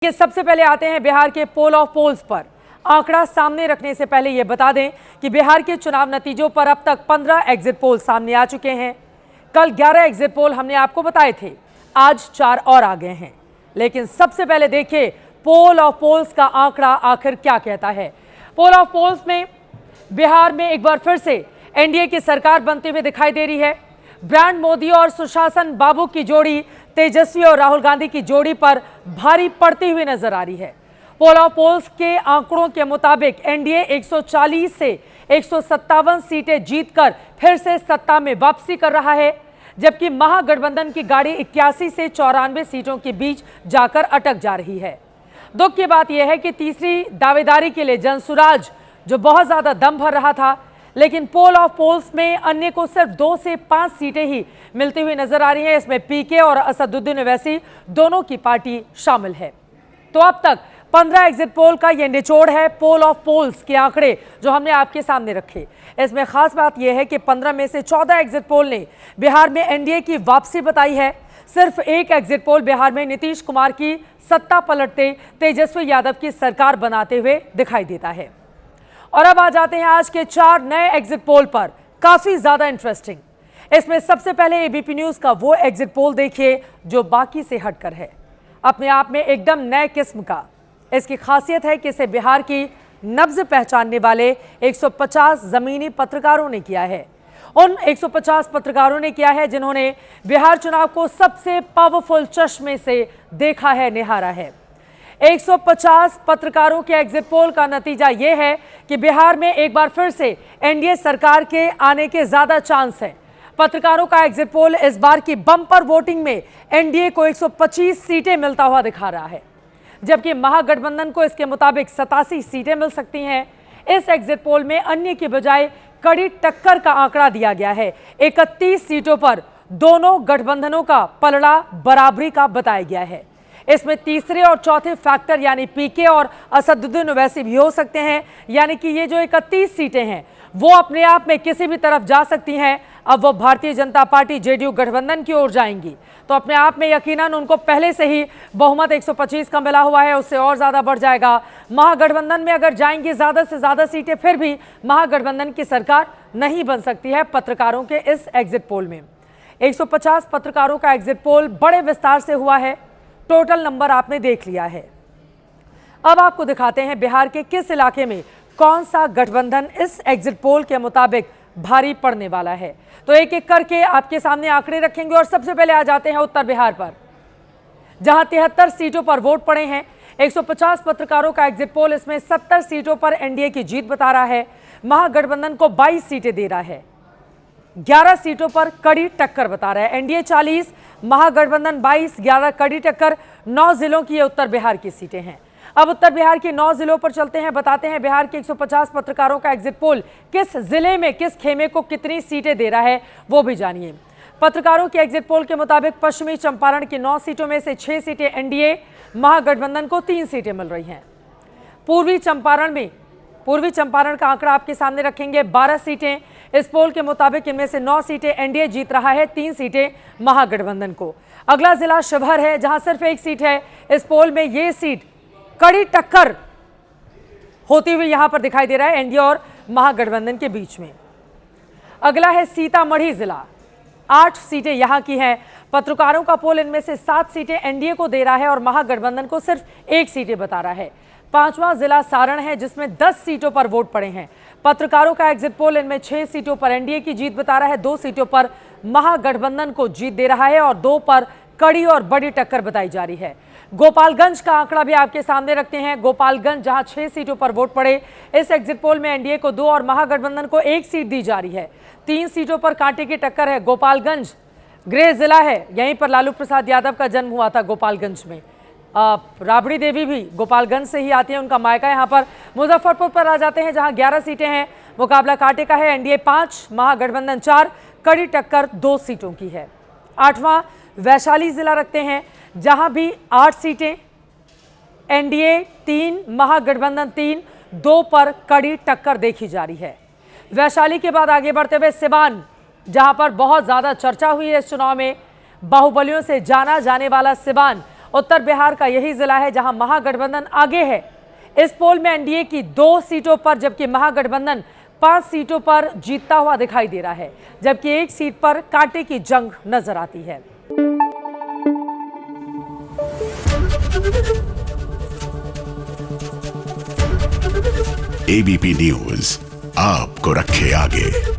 ये सबसे पहले आते हैं बिहार के पोल ऑफ पोल्स पर। आंकड़ा सामने रखने से पहले ये बता दें कि बिहार के चुनाव नतीजों पर अब तक 15 एग्जिट पोल सामने आ चुके हैं। कल 11 एग्जिट पोल हमने आपको बताए थे, आज 4 और आ गए हैं। लेकिन सबसे पहले देखिए पोल ऑफ पोल्स का आंकड़ा आखिर क्या कहता है। पोल ऑफ पोल्स में बिहार में एक बार फिर से एनडीए की सरकार बनते हुए दिखाई दे रही है। ब्रांड मोदी और सुशासन बाबू की जोड़ी तेजस्वी और राहुल गांधी की जोड़ी पर भारी पड़ती हुई नजर आ रही है। पोल ऑफ पोल्स के आंकड़ों के मुताबिक एनडीए 140 से 157 सीटें जीतकर फिर से सत्ता में वापसी कर रहा है, जबकि महागठबंधन की गाड़ी 81 से 94 सीटों के बीच जाकर अटक जा रही है। दुख की बात यह है कि तीसरी दावेदारी के लिए जनसुराज जो बहुत ज्यादा दम भर रहा था, लेकिन पोल ऑफ पोल्स में अन्य को सिर्फ 2 से 5 सीटें ही मिलती हुई नजर आ रही हैं। इसमें पीके और असदुद्दीन ओवैसी दोनों की पार्टी शामिल है। तो अब तक 15 एग्जिट पोल का यह निचोड़ है पोल ऑफ पोल्स के आंकड़े जो हमने आपके सामने रखे। इसमें खास बात यह है कि 15 में से 14 एग्जिट पोल ने बिहार में एनडीए की वापसी बताई है। सिर्फ एक एग्जिट पोल बिहार में नीतीश कुमार की सत्ता पलटते तेजस्वी यादव की सरकार बनाते हुए दिखाई देता है। और अब आ जाते हैं आज के 4 नए एग्जिट पोल पर, काफी ज्यादा इंटरेस्टिंग। इसमें सबसे पहले एबीपी न्यूज का वो एग्जिट पोल देखिए जो बाकी से हटकर है, अपने आप में एकदम नए किस्म का। इसकी खासियत है कि इसे बिहार की नब्ज पहचानने वाले 150 जमीनी पत्रकारों ने किया है। उन 150 पत्रकारों ने किया है जिन्होंने बिहार चुनाव को सबसे पावरफुल चश्मे से देखा है, निहारा है। 150 पत्रकारों के एग्जिट पोल का नतीजा यह है कि बिहार में एक बार फिर से एनडीए सरकार के आने के ज्यादा चांस हैं। पत्रकारों का एग्जिट पोल इस बार की बम्पर वोटिंग में एनडीए को 125 सीटें मिलता हुआ दिखा रहा है, जबकि महागठबंधन को इसके मुताबिक 87 सीटें मिल सकती हैं। इस एग्जिट पोल में अन्य के बजाय कड़ी टक्कर का आंकड़ा दिया गया है। 31 सीटों पर दोनों गठबंधनों का पलड़ा बराबरी का बताया गया है। इसमें तीसरे और चौथे फैक्टर यानी पीके और असदुद्दीन ओवैसी भी हो सकते हैं, यानी कि ये जो 31 सीटें हैं वो अपने आप में किसी भी तरफ जा सकती हैं। अब वो भारतीय जनता पार्टी जेडीयू गठबंधन की ओर जाएंगी तो अपने आप में यकीनन उनको पहले से ही बहुमत 125 का मिला हुआ है, उससे और ज्यादा बढ़ जाएगा। महागठबंधन में अगर जाएंगी ज्यादा से ज्यादा सीटें, फिर भी महागठबंधन की सरकार नहीं बन सकती है। पत्रकारों के इस एग्जिट पोल में 150 पत्रकारों का एग्जिट पोल बड़े विस्तार से हुआ है। टोटल नंबर आपने देख लिया है। अब आपको दिखाते हैं बिहार के किस इलाके में कौन सा गठबंधन इस एग्जिट पोल के मुताबिक भारी पड़ने वाला है। तो एक एक करके आपके सामने आंकड़े रखेंगे और सबसे पहले आ जाते हैं उत्तर बिहार पर, जहां 73 सीटों पर वोट पड़े हैं। 150 पत्रकारों का एग्जिट पोल इसमें 70 सीटों पर एनडीए की जीत बता रहा है। महागठबंधन को 22 सीटें दे रहा है। 11 सीटों पर कड़ी टक्कर बता रहा है। एनडीए 40, महागठबंधन 22, 11 कड़ी टक्कर। 9 जिलों की ये उत्तर बिहार की सीटें हैं। अब उत्तर बिहार के 9 जिलों पर चलते हैं, बताते हैं बिहार के 150 पत्रकारों का एग्जिट पोल किस जिले में किस खेमे को कितनी सीटें दे रहा है वो भी जानिए। पत्रकारों के एग्जिट पोल के मुताबिक पश्चिमी चंपारण की 9 सीटों में से 6 सीटें एनडीए, महागठबंधन को 3 सीटें मिल रही हैं। पूर्वी चंपारण का आंकड़ा आपके सामने रखेंगे, 12 सीटें। इस पोल के मुताबिक इनमें से 9 सीटें एनडीए जीत रहा है, 3 सीटें महागठबंधन को। अगला जिला शिवहर है जहां सिर्फ 1 सीट है। इस पोल में यह सीट कड़ी टक्कर होती हुई यहां पर दिखाई दे रहा है एनडीए और महागठबंधन के बीच में। अगला है सीतामढ़ी जिला, 8 सीटें यहां की हैं। पत्रकारों का पोल इनमें से 7 सीटें एनडीए को दे रहा है और महागठबंधन को सिर्फ 1 सीटें बता रहा है। 5वां जिला सारण है जिसमें 10 सीटों पर वोट पड़े हैं। पत्रकारों का एग्जिट पोल इनमें 6 सीटों पर एनडीए की जीत बता रहा है, 2 सीटों पर महागठबंधन को जीत दे रहा है और 2 पर कड़ी और बड़ी टक्कर बताई जा रही है। गोपालगंज का आंकड़ा भी आपके सामने रखते हैं। गोपालगंज जहां 6 सीटों पर वोट पड़े, इस एग्जिट पोल में एनडीए को 2 और महागठबंधन को 1 सीट दी जा रही है। 3 सीटों पर कांटे की टक्कर है। गोपालगंज गृह जिला है, यहीं पर लालू प्रसाद यादव का जन्म हुआ था गोपालगंज में। राबड़ी देवी भी गोपालगंज से ही आती है, उनका मायका यहाँ पर। मुजफ्फरपुर पर आ जाते हैं जहां 11 सीटें हैं, मुकाबला कांटे का है। एनडीए 5, महागठबंधन 4, कड़ी टक्कर 2 सीटों की है। 8वां वैशाली जिला रखते हैं जहां भी 8 सीटें, एनडीए 3, महागठबंधन 3, 2 पर कड़ी टक्कर देखी जा रही है। वैशाली के बाद आगे बढ़ते हुए सिवान, जहां पर बहुत ज्यादा चर्चा हुई है इस चुनाव में, बाहुबलियों से जाना जाने वाला सिवान, उत्तर बिहार का यही जिला है जहां महागठबंधन आगे है। इस पोल में एनडीए की 2 सीटों पर, जबकि महागठबंधन 5 सीटों पर जीतता हुआ दिखाई दे रहा है, जबकि एक सीट पर कांटे की जंग नजर आती है। एबीपी न्यूज आपको रखे आगे।